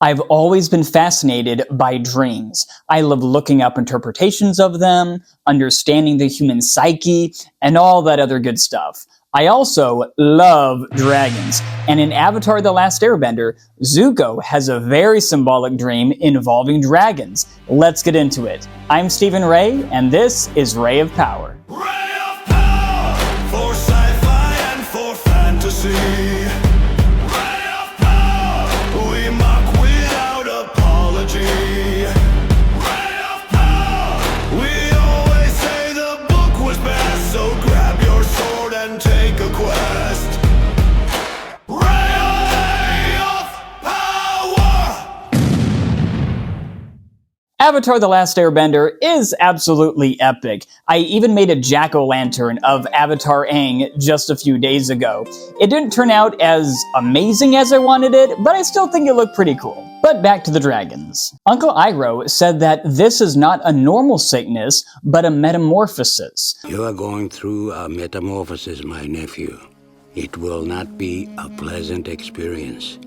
I've always been fascinated by dreams. I love looking up interpretations of them, understanding the human psyche, and all that other good stuff. I also love dragons, and in Avatar The Last Airbender, Zuko has a very symbolic dream involving dragons. Let's get into it. I'm Stephen Ray, and this is Ray of Power. Ray of Power for sci-fi and for fantasy. Avatar The Last Airbender is absolutely epic. I even made a jack-o'-lantern of Avatar Aang just a few days ago. It didn't turn out as amazing as I wanted it, but I still think it looked pretty cool. But back to the dragons. Uncle Iroh said that this is not a normal sickness, but a metamorphosis. You are going through a metamorphosis, my nephew. It will not be a pleasant experience.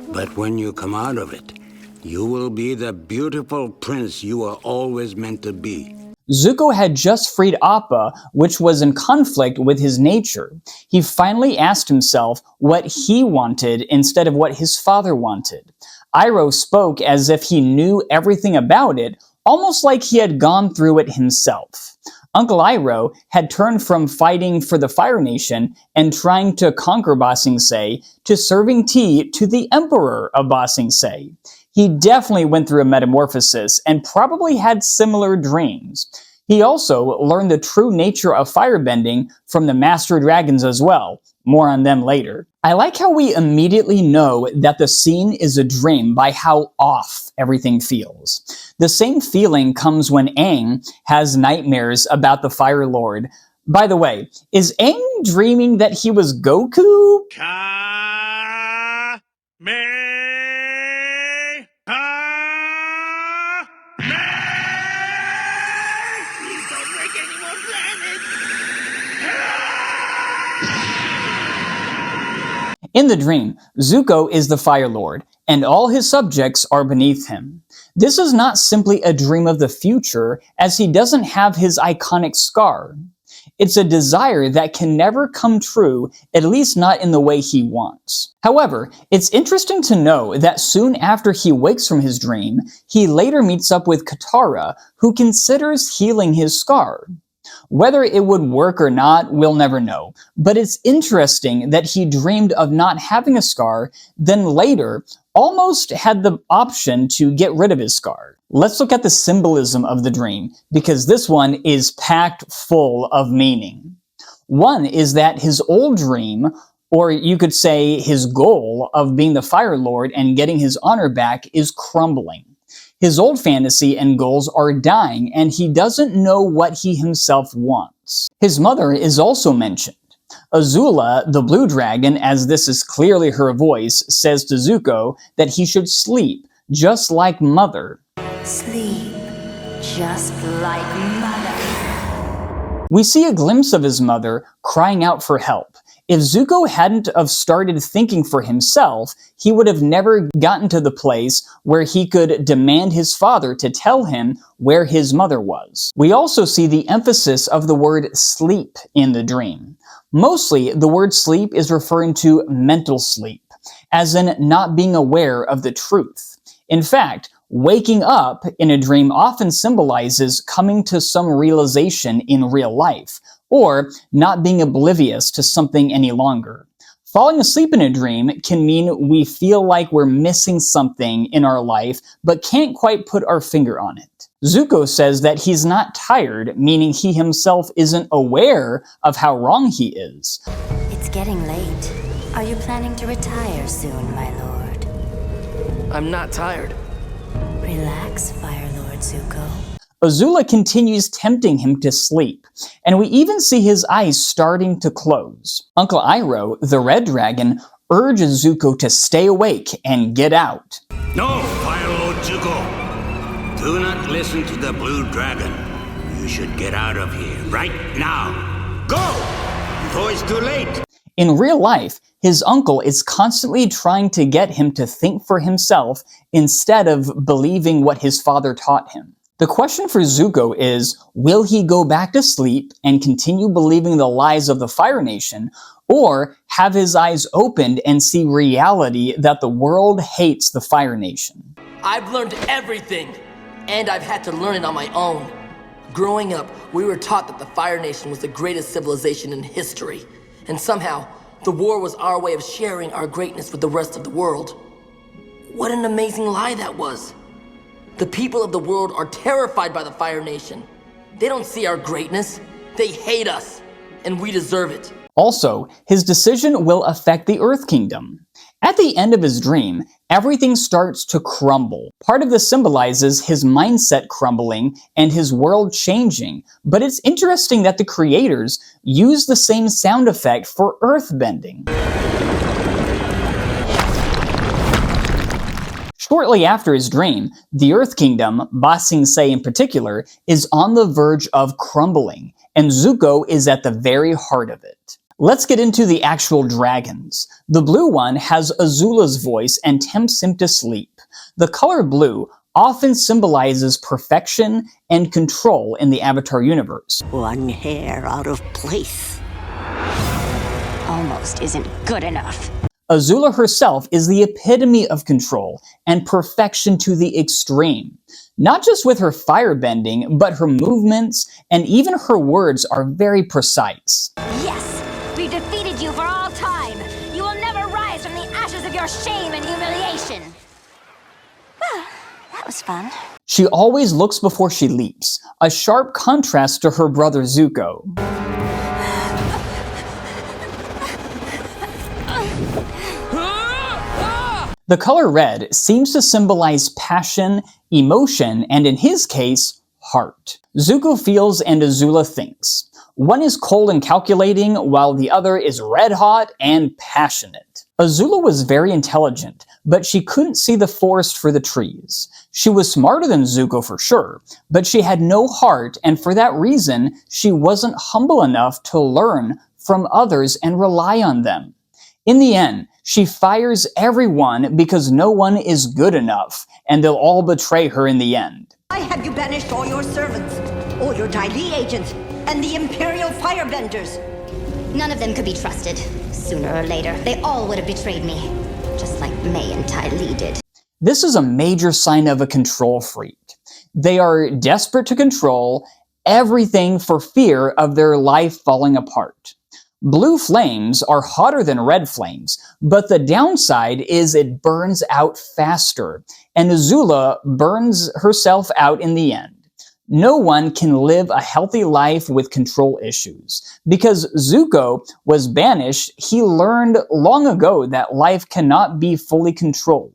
But when you come out of it, you will be the beautiful prince you were always meant to be. Zuko had just freed Appa, which was in conflict with his nature. He finally asked himself what he wanted instead of what his father wanted. Iroh spoke as if he knew everything about it, almost like he had gone through it himself. Uncle Iroh had turned from fighting for the Fire Nation and trying to conquer Ba Sing Se to serving tea to the Emperor of Ba Sing Se. He definitely went through a metamorphosis and probably had similar dreams. He also learned the true nature of firebending from the Master Dragons as well. More on them later. I like how we immediately know that the scene is a dream by how off everything feels. The same feeling comes when Aang has nightmares about the Fire Lord. By the way, is Aang dreaming that he was Goku? In the dream, Zuko is the Fire Lord, and all his subjects are beneath him. This is not simply a dream of the future, as he doesn't have his iconic scar. It's a desire that can never come true, at least not in the way he wants. However, it's interesting to know that soon after he wakes from his dream, he later meets up with Katara, who considers healing his scar. Whether it would work or not, we'll never know. But it's interesting that he dreamed of not having a scar, then later almost had the option to get rid of his scar. Let's look at the symbolism of the dream, because this one is packed full of meaning. One is that his old dream, or you could say his goal of being the Fire Lord and getting his honor back, is crumbling. His old fantasy and goals are dying, and he doesn't know what he himself wants. His mother is also mentioned. Azula, the blue dragon, as this is clearly her voice, says to Zuko that he should sleep, just like mother. Sleep, just like mother. We see a glimpse of his mother crying out for help. If Zuko hadn't have started thinking for himself, he would have never gotten to the place where he could demand his father to tell him where his mother was. We also see the emphasis of the word sleep in the dream. Mostly, the word sleep is referring to mental sleep, as in not being aware of the truth. In fact, waking up in a dream often symbolizes coming to some realization in real life, or not being oblivious to something any longer. Falling asleep in a dream can mean we feel like we're missing something in our life, but can't quite put our finger on it. Zuko says that he's not tired, meaning he himself isn't aware of how wrong he is. It's getting late. Are you planning to retire soon, my lord? I'm not tired. Relax, Fire Lord Zuko. Azula continues tempting him to sleep, and we even see his eyes starting to close. Uncle Iroh, the red dragon, urges Zuko to stay awake and get out. No, Fire Lord Zuko. Do not listen to the blue dragon. You should get out of here right now. Go! Before it's too late. In real life, His uncle is constantly trying to get him to think for himself instead of believing what his father taught him. The question for Zuko is, will he go back to sleep and continue believing the lies of the Fire Nation, or have his eyes opened and see reality that the world hates the Fire Nation? I've learned everything, and I've had to learn it on my own. Growing up, we were taught that the Fire Nation was the greatest civilization in history, and somehow, the war was our way of sharing our greatness with the rest of the world. What an amazing lie that was. The people of the world are terrified by the Fire Nation. They don't see our greatness. They hate us, and we deserve it. Also, his decision will affect the Earth Kingdom. At the end of his dream, everything starts to crumble. Part of this symbolizes his mindset crumbling and his world changing, but it's interesting that the creators use the same sound effect for earthbending. Shortly after his dream, the Earth Kingdom, Ba Sing Se in particular, is on the verge of crumbling, and Zuko is at the very heart of it. Let's get into the actual dragons. The blue one has Azula's voice and tempts him to sleep. The color blue often symbolizes perfection and control in the Avatar universe. One hair out of place almost isn't good enough. Azula herself is the epitome of control and perfection to the extreme. Not just with her firebending, but her movements and even her words are very precise. Yes, we defeated you for all time. You will never rise from the ashes of your shame and humiliation. That was fun. She always looks before she leaps, a sharp contrast to her brother Zuko. The color red seems to symbolize passion, emotion, and in his case, heart. Zuko feels and Azula thinks. One is cold and calculating, while the other is red-hot and passionate. Azula was very intelligent, but she couldn't see the forest for the trees. She was smarter than Zuko for sure, but she had no heart, and for that reason, she wasn't humble enough to learn from others and rely on them. In the end, she fires everyone because no one is good enough, and they'll all betray her in the end. Why have you banished all your servants, all your Dai Li agents, and the Imperial Firebenders? None of them could be trusted. Sooner or later, they all would have betrayed me, just like May and Ty Lee did. This is a major sign of a control freak. They are desperate to control everything for fear of their life falling apart. Blue flames are hotter than red flames, but the downside is it burns out faster, and Azula burns herself out in the end. No one can live a healthy life with control issues. Because Zuko was banished, he learned long ago that life cannot be fully controlled.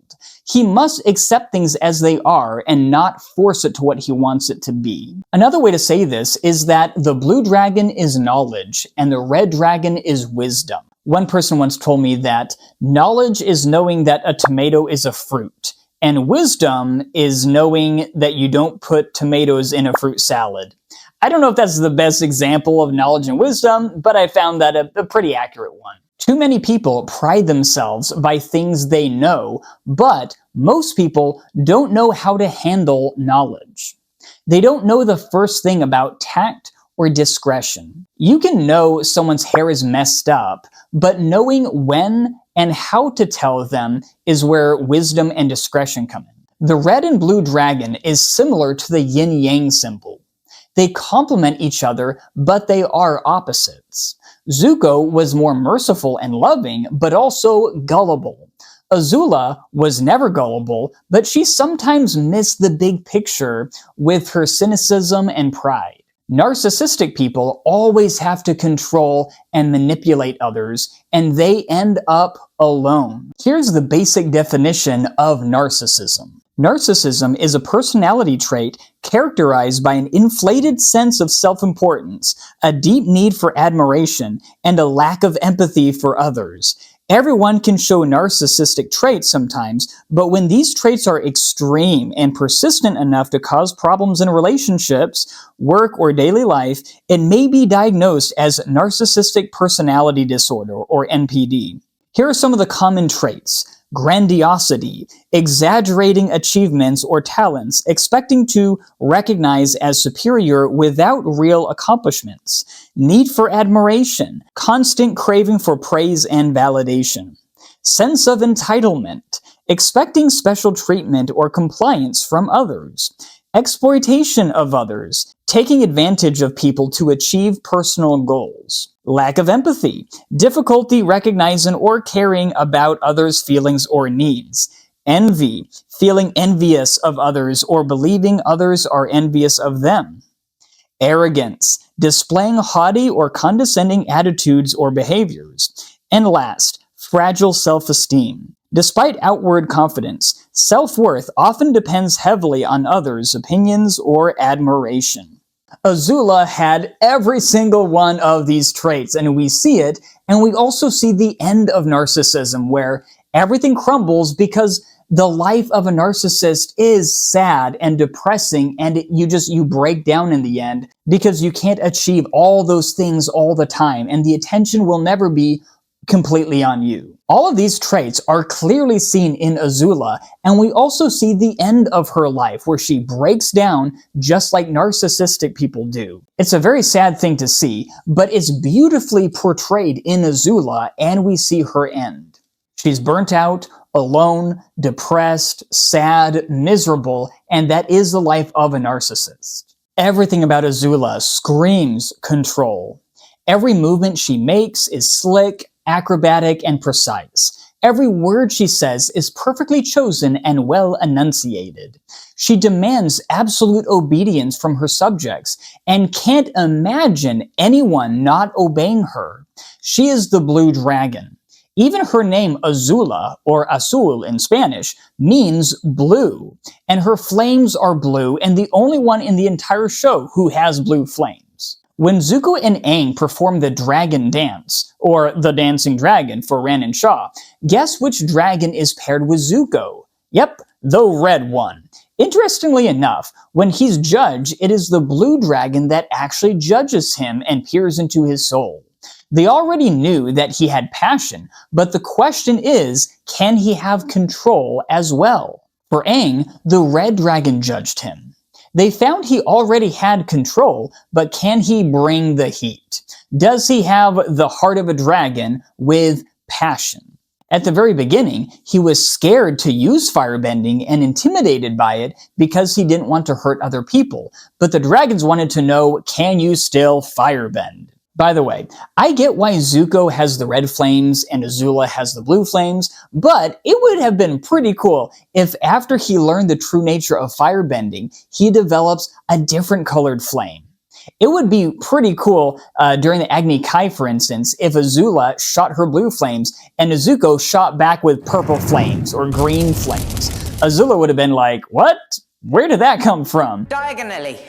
He must accept things as they are and not force it to what he wants it to be. Another way to say this is that the blue dragon is knowledge and the red dragon is wisdom. One person once told me that knowledge is knowing that a tomato is a fruit, and wisdom is knowing that you don't put tomatoes in a fruit salad. I don't know if that's the best example of knowledge and wisdom, but I found that a pretty accurate one. Too many people pride themselves by things they know, but most people don't know how to handle knowledge. They don't know the first thing about tact or discretion. You can know someone's hair is messed up, but knowing when and how to tell them is where wisdom and discretion come in. The red and blue dragon is similar to the yin-yang symbol. They complement each other, but they are opposites. Zuko was more merciful and loving, but also gullible. Azula was never gullible, but she sometimes missed the big picture with her cynicism and pride. Narcissistic people always have to control and manipulate others, and they end up alone. Here's the basic definition of narcissism. Narcissism is a personality trait characterized by an inflated sense of self-importance, a deep need for admiration, and a lack of empathy for others. Everyone can show narcissistic traits sometimes, but when these traits are extreme and persistent enough to cause problems in relationships, work, or daily life, it may be diagnosed as narcissistic personality disorder, or NPD. Here are some of the common traits. Grandiosity, exaggerating achievements or talents, expecting to recognize as superior without real accomplishments. Need for admiration, constant craving for praise and validation. Sense of entitlement, expecting special treatment or compliance from others. Exploitation of others, taking advantage of people to achieve personal goals. Lack of empathy, difficulty recognizing or caring about others' feelings or needs. Envy, feeling envious of others or believing others are envious of them. Arrogance, displaying haughty or condescending attitudes or behaviors. And last, fragile self-esteem. Despite outward confidence, self-worth often depends heavily on others' opinions or admiration. Azula had every single one of these traits, and we see it, and we also see the end of narcissism, where everything crumbles because the life of a narcissist is sad and depressing, and you break down in the end because you can't achieve all those things all the time, and the attention will never be completely on you. All of these traits are clearly seen in Azula, and we also see the end of her life where she breaks down just like narcissistic people do. It's a very sad thing to see, but it's beautifully portrayed in Azula, and we see her end. She's burnt out, alone, depressed, sad, miserable, and that is the life of a narcissist. Everything about Azula screams control. Every movement she makes is slick, acrobatic, and precise. Every word she says is perfectly chosen and well enunciated. She demands absolute obedience from her subjects and can't imagine anyone not obeying her. She is the blue dragon. Even her name Azula, or Azul in Spanish, means blue, and her flames are blue and the only one in the entire show who has blue flames. When Zuko and Aang perform the dragon dance, or the dancing dragon for Ran and Shaw, guess which dragon is paired with Zuko? Yep, the red one. Interestingly enough, when he's judged, it is the blue dragon that actually judges him and peers into his soul. They already knew that he had passion, but the question is, can he have control as well? For Aang, the red dragon judged him. They found he already had control, but can he bring the heat? Does he have the heart of a dragon with passion? At the very beginning, he was scared to use firebending and intimidated by it because he didn't want to hurt other people. But the dragons wanted to know, can you still firebend? By the way, I get why Zuko has the red flames and Azula has the blue flames, but it would have been pretty cool if after he learned the true nature of firebending, he develops a different colored flame. It would be pretty cool during the Agni Kai, for instance, if Azula shot her blue flames and Zuko shot back with purple flames or green flames. Azula would have been like, what? Where did that come from? Diagonally.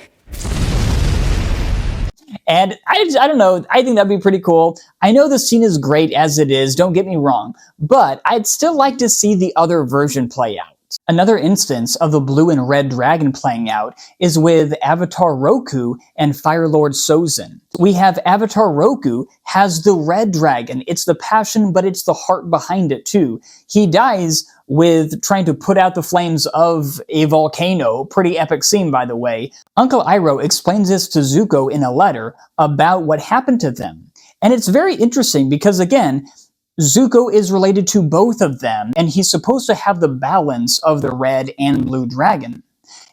And I don't know, I think that'd be pretty cool. I know the scene is great as it is, don't get me wrong, but I'd still like to see the other version play out. Another instance of the blue and red dragon playing out is with Avatar Roku and Fire Lord Sozin. We have Avatar Roku has the red dragon. It's the passion, but it's the heart behind it too. He dies with trying to put out the flames of a volcano. Pretty epic scene, by the way. Uncle Iroh explains this to Zuko in a letter about what happened to them. And it's very interesting because, again, Zuko is related to both of them, and he's supposed to have the balance of the red and blue dragon.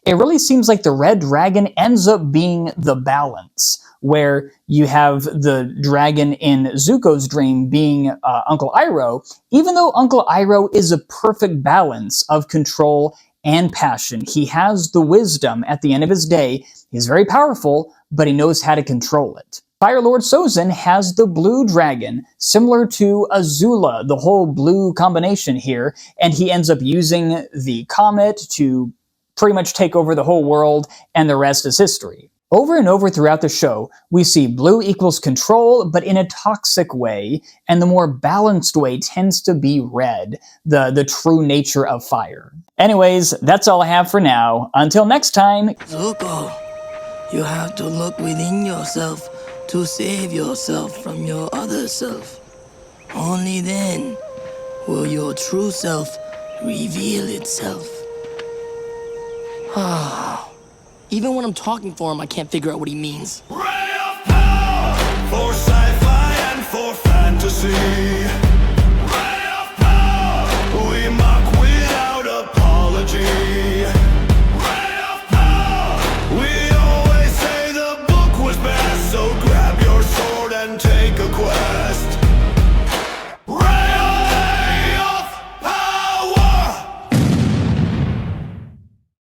It really seems like the red dragon ends up being the balance, where you have the dragon in Zuko's dream being Uncle Iroh, even though Uncle Iroh is a perfect balance of control and passion. He has the wisdom at the end of his day. He's very powerful, but he knows how to control it. Fire Lord Sozin has the blue dragon, similar to Azula, the whole blue combination here, and he ends up using the comet to pretty much take over the whole world, and the rest is history. Over and over throughout the show, we see blue equals control, but in a toxic way, and the more balanced way tends to be red, the true nature of fire. Anyways, that's all I have for now. Until next time. Zuko, you have to look within yourself to save yourself from your other self. Only then will your true self reveal itself. Even when I'm talking for him, I can't figure out what he means. Ray of power for sci-fi and for fantasy. Ray of power, we mock without apology. Ray of power, we always say the book was best, so grab your sword and take a quest.